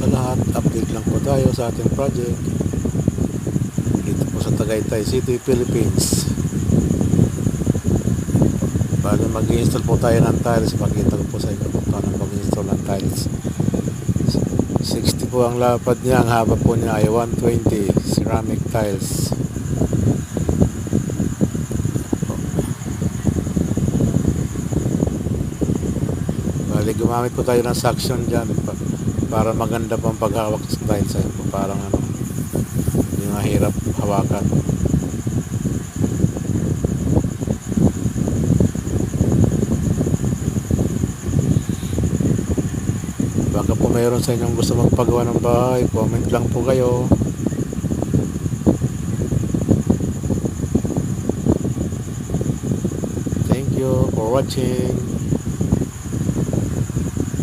sa lahat. Update lang po tayo sa ating project dito po sa Tagaytay City, Philippines. Bago mag-i-install po tayo ng tiles, makita ko po sa inyo kung paano mag-install ng tiles. 60 po ang lapad niya, ang haba po niya ay 120 ceramic tiles. Bali, gumamit po tayo ng suction dyan para maganda pang paghawak sa tiles. Ayun po, parang hindi mahirap hawakan. Baka po mayroon sa inyong gusto magpagawa ng bahay, comment lang po kayo. Thank you for watching.